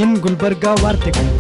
इन ಗುಲ್ಬರ್ಗಾ ವಾರ್ತೆಗಳು.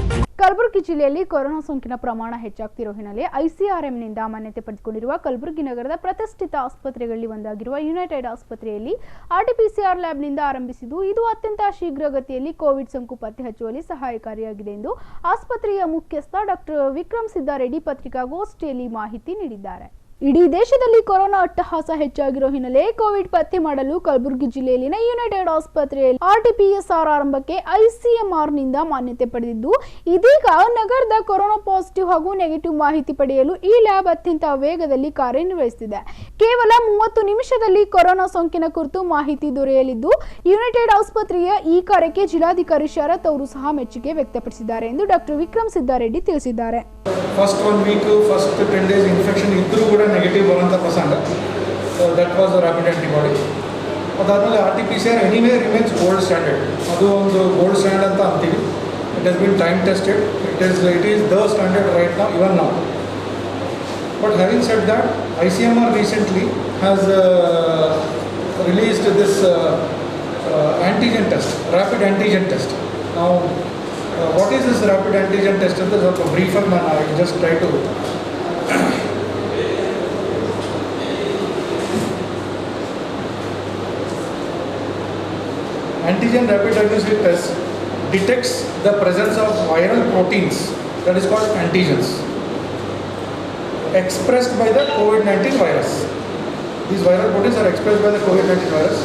ಕಲಬುರಗಿ ಜಿಲ್ಲೆಯಲ್ಲಿ ಕೊರೋನಾ ಸೋಂಕಿನ ಪ್ರಮಾಣ ಹೆಚ್ಚಾಗ್ತಿರೋ ಹಿನ್ನೆಲೆ ಐಸಿಆರ್ಎಂನಿಂದ ಮಾನ್ಯತೆ ಪಡೆದುಕೊಂಡಿರುವ ಕಲಬುರಗಿ ನಗರದ ಪ್ರತಿಷ್ಠಿತ ಆಸ್ಪತ್ರೆಗಳಲ್ಲಿ ಒಂದಾಗಿರುವ ಯುನೈಟೆಡ್ ಆಸ್ಪತ್ರೆಯಲ್ಲಿ ಆರ್ಟಿಪಿಸಿಆರ್ ಲ್ಯಾಬ್ನಿಂದ ಆರಂಭಿಸಿದ್ದು ಇದು ಅತ್ಯಂತ ಶೀಘ್ರಗತಿಯಲ್ಲಿ ಕೋವಿಡ್ ಸೋಂಕು ಪತ್ತೆ ಹಚ್ಚುವಲ್ಲಿ ಸಹಾಯಕಾರಿಯಾಗಿದೆ ಎಂದು ಆಸ್ಪತ್ರೆಯ ಮುಖ್ಯಸ್ಥ ಡಾಕ್ಟರ್ ವಿಕ್ರಮ್ ಸಿದ್ದಾರೆಡ್ಡಿ ಪತ್ರಿಕಾಗೋಷ್ಠಿಯಲ್ಲಿ ಮಾಹಿತಿ ನೀಡಿದ್ದಾರೆ. ಇಡೀ ದೇಶದಲ್ಲಿ ಕೊರೋನಾ ಅಟ್ಟಹಾಸ ಹೆಚ್ಚಾಗಿರೋ ಹಿನ್ನೆಲೆ ಕೋವಿಡ್ ಪತ್ತೆ ಮಾಡಲು ಕಲಬುರಗಿ ಜಿಲ್ಲೆಯಲ್ಲಿನ ಯುನೈಟೆಡ್ ಆಸ್ಪತ್ರೆಯಲ್ಲಿ ಆರ್ಟಿಪಿಎಸ್ಆರ್ ಆರಂಭಕ್ಕೆ ಐಸಿಎಂಆರ್ನಿಂದ ಮಾನ್ಯತೆ ಪಡೆದಿದ್ದು ಇದೀಗ ನಗರದ ಕೊರೋನಾ ಪಾಸಿಟಿವ್ ಹಾಗೂ ನೆಗೆಟಿವ್ ಮಾಹಿತಿ ಪಡೆಯಲು ಈ ಲ್ಯಾಬ್ ಅತ್ಯಂತ ವೇಗದಲ್ಲಿ ಕಾರ್ಯನಿರ್ವಹಿಸುತ್ತಿದೆ. ಕೇವಲ 30 ನಿಮಿಷದಲ್ಲಿ ಕೊರೋನಾ ಸೋಂಕಿನ ಕುರಿತು ಮಾಹಿತಿ ದೊರೆಯಲಿದ್ದು ಯುನೈಟೆಡ್ ಆಸ್ಪತ್ರೆಯ ಈ ಕಾರ್ಯಕ್ಕೆ ಜಿಲ್ಲಾಧಿಕಾರಿ ಶರತ್ ಅವರು ಸಹ ಮೆಚ್ಚುಗೆ ವ್ಯಕ್ತಪಡಿಸಿದ್ದಾರೆ ಎಂದು ಡಾಕ್ಟರ್ ವಿಕ್ರಮ್ ಸಿದ್ದಾರೆಡ್ಡಿ ತಿಳಿಸಿದ್ದಾರೆ. First 1 week, first 10 days infection ಇದ್ರೂ ಕೂಡ ನೆಗೆಟಿವ್ ಬರುವಂಥ ಪ್ರಸಂಗ, ದಟ್ ವಾಸ್ ರ್ಯಾಪಿಡ್ ಆ್ಯಂಟಿಬಾಡಿ. ಅದಾದಮೇಲೆ RT-PCR anyway remains gold standard, ಅದು ಒಂದು ಗೋಲ್ಡ್ ಸ್ಟ್ಯಾಂಡರ್ಡ್ ಅಂತ ಅಂತೀವಿ. It has been time tested, it is the standard right now, even now. But having shed that, ICMR recently has released this antigen test, rapid antigen test. Now what is this rapid antigen test? ಅಂತ ಸ್ವಲ್ಪ ಬ್ರೀಫಾಗಿ ನಾನು just try to antigen rapid diagnostic test detects the presence of viral proteins, that is called antigens, expressed by the COVID-19 virus. These viral proteins are expressed by the COVID-19 virus.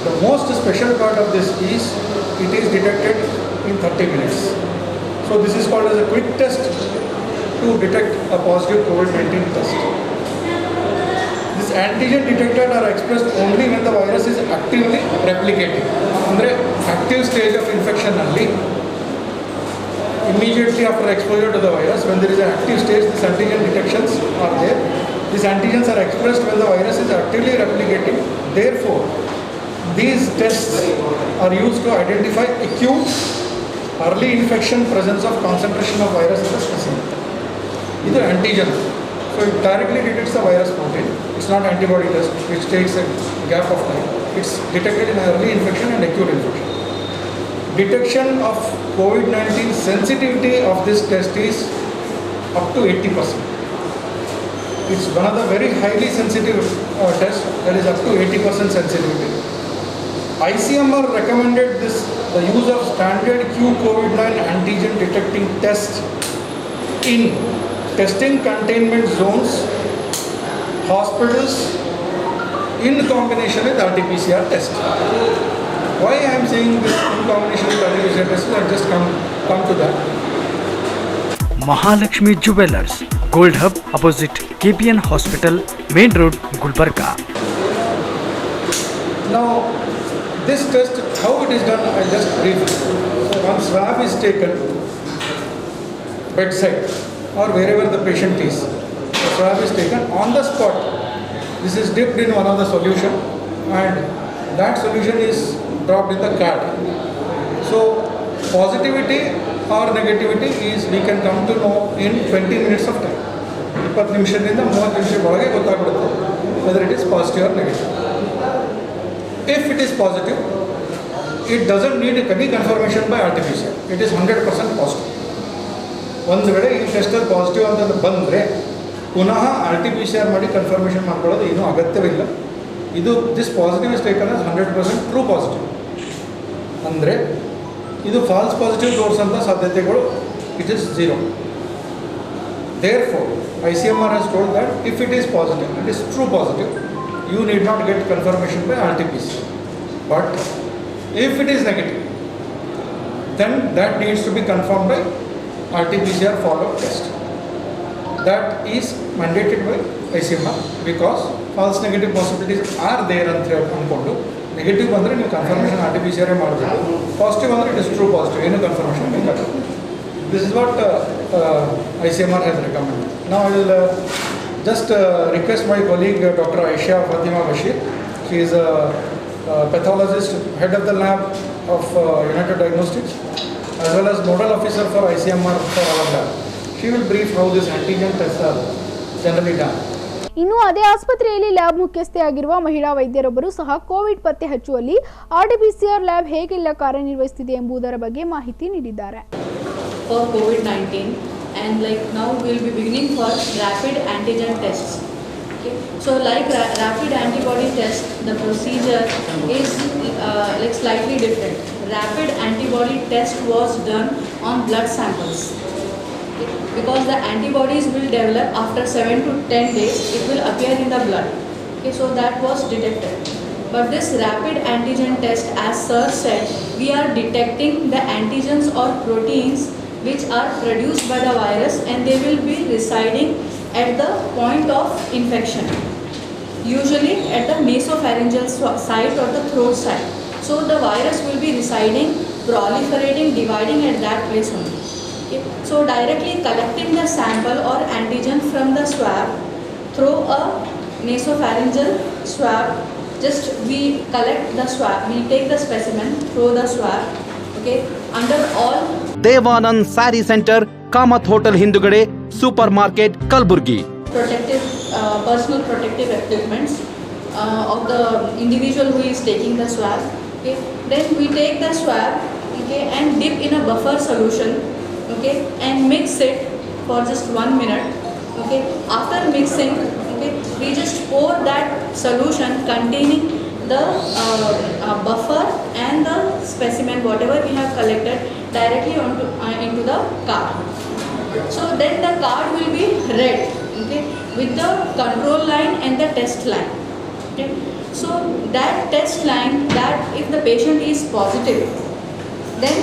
The most special part of this is it is detected in 30 minutes. So this is called as a quick test to detect a positive COVID-19 test. This antigen detected are expressed only when the virus is actively replicating. Andre active stage of infection only. Immediately after exposure to the virus, when there is an active stage, these antigen detections are there. These antigens are expressed when the virus is actively replicating. Therefore, these tests are used to identify acute early infection, presence of concentration of virus in the specimen. This is antigen. So it directly detects the virus protein. It's not antibody test, which takes a gap of time. It's detected in early infection and acute infection. Detection of COVID-19 sensitivity of this test is up to 80%. It's one of the very highly sensitive tests, that is up to 80% sensitivity. ICMR recommended the use of standard Q-COVID-9 antigen detecting test in testing containment zones, hospitals, in combination with RT-PCR test. Why I am saying this in combination with RT-PCR test? I just come to that. Mahalakshmi Jewelers, Gold Hub opposite KPN Hospital, Main Road, Gulbarga. Now, this test, how it is done, I just brief. So one swab is taken bedside or wherever the patient is. The swab is taken on the spot. This is dipped in one of the solution and that solution is dropped in the card. So positivity or negativity is we can come to know in 20 minutes of time. 20 ನಿಮಿಷದಿಂದ 30 ನಿಮಿಷ ಒಳಗೆ ಗೊತ್ತಾಗ್ಬಿಡುತ್ತೆ whether it is positive or negative. If it is positive, it doesn't need any confirmation by RT-PCR. It is 100% positive. ಒಂದು ವೇಳೆ ಈ ಟೆಸ್ಟಲ್ಲಿ positive ಅಂತ ಬಂದರೆ ಪುನಃ RT-PCR ಮಾಡಿ ಕನ್ಫರ್ಮೇಷನ್ ಮಾಡ್ಕೊಳ್ಳೋದು ಏನೂ ಅಗತ್ಯವಿಲ್ಲ. ಇದು this positive is taken as 100% true positive. ಅಂದರೆ ಇದು ಫಾಲ್ಸ್ ಪಾಸಿಟಿವ್ ತೋರಿಸೋಂಥ ಸಾಧ್ಯತೆಗಳು it is 0. Therefore, ICMR has told that if it is positive, it is true positive, you need not get confirmation by RT-PCR. But if it is negative, then that needs to be confirmed by RT-PCR follow-up test. That is mandated by ICMR because false negative possibilities are there ಅಂತ ಅಂದ್ಕೊಂಡು negative ಬಂದರೆ ನೀವು confirmation RT-PCR ಮಾಡಬೇಕು, positive ಅಂದರೆ it is true positive, ಏನು confirmation ಬೇಕಾಗುತ್ತೆ. This is what ICMR has recommended. Now I will just request my colleague Dr. Aisha Fatima Bashir. She is a pathologist, head of the lab of United Diagnostics, as well as nodal officer for ICMR for our lab. She will brief how this antigen tests are generally done. ಇನ್ನು ಅದೇ ಆಸ್ಪತ್ರೆಯಲ್ಲಿ lab ಮುಖ್ಯಸ್ಥೆಯಾಗಿರುವ ಮಹಿಳಾ ವೈದ್ಯರೊಬ್ಬರು ಸಹ Covid ಪತ್ತೆ ಹಚ್ಚುವಲ್ಲಿ RT-PCR lab ಹೇಗೆಲ್ಲ ಕಾರ್ಯನಿರ್ವಹಿಸುತ್ತಿದೆ ಎಂಬುದರ ಬಗ್ಗೆ ಮಾಹಿತಿ ನೀಡಿದ್ದಾರೆ. For COVID-19 and like now we will be beginning for rapid antigen tests. Okay. So like rapid antibody test, the procedure is like slightly different. Rapid antibody test was done on blood samples. Okay. Because the antibodies will develop after 7 to 10 days, it will appear in the blood. Okay. So that was detected. But this rapid antigen test, as Sir said, we are detecting the antigens or proteins which are produced by the virus and they will be residing at the point of infection, usually at the nasopharyngeal site or the throat site. So the virus will be residing, proliferating, dividing at that place only. Okay. So directly collecting the sample or antigen from the swab through a nasopharyngeal swab, just we collect the swab, we take the specimen through the swab, okay, under all Devanand sari centre, Kamath hotel ಹಿಂದುಗಡೆ, supermarket, Kalaburagi. protective personal protective equipments of the individual who is taking the swab. Okay, then we take the swab, okay, and dip in a buffer solution, okay, and mix it for just 1 minute. Okay, after mixing, okay, we just pour that solution containing the buffer and the specimen whatever we have collected directly onto into the card. So then the card will be read, okay, with the control line and the test line. Okay. So that test line, that if the patient is positive, then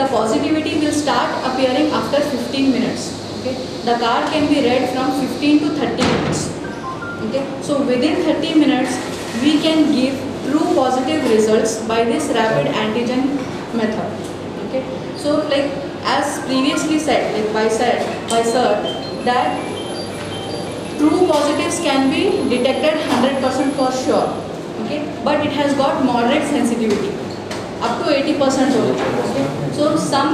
the positivity will start appearing after 15 minutes. Okay. The card can be read from 15 to 30 minutes. Okay. So within 30 minutes, we can give true positive results by this rapid antigen method. Okay. So like as previously said, like by Sir, that true positives can be detected 100% for sure. Okay. But it has got moderate sensitivity, up to 80% only. Okay. So some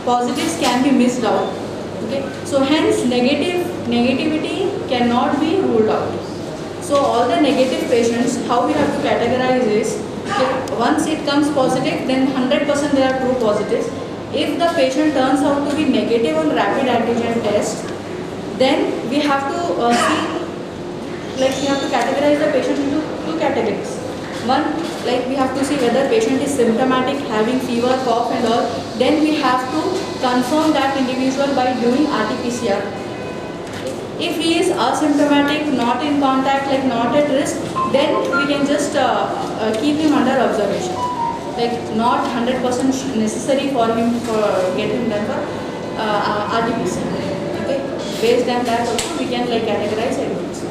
positives can be missed out. Okay. So hence negativity cannot be ruled out. So all the negative patients, how we have to categorize is, okay, once it comes positive, then 100% they are true positives. If the patient turns out to be negative on rapid antigen test, then we have to see, like we have to categorize the patient into two categories. One, like we have to see whether patient is symptomatic, having fever, cough and all. Then we have to confirm that individual by doing RT-PCR. If he is asymptomatic, not in contact, like not at risk, then we can just keep him under observation. Like not 100% necessary for him to get him done for RT-PCR. Okay, based on that also we can like categorize everything.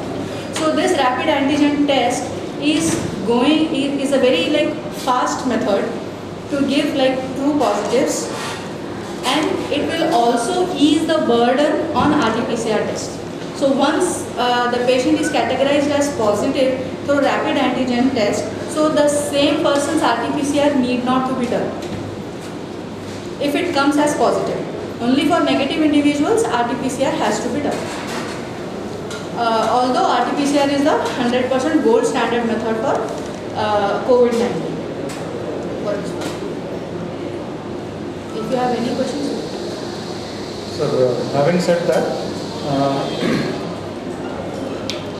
So this rapid antigen test is a very like fast method to give like true positives, and it will also ease the burden on RT-PCR test. So once the patient is categorized as positive through rapid antigen test, so the same person's RT-PCR need not to be done if it comes as positive. Only for negative individuals, RT-PCR has to be done. Although RT-PCR is the 100% gold standard method for COVID-19. If you have any questions. Sir, having said that,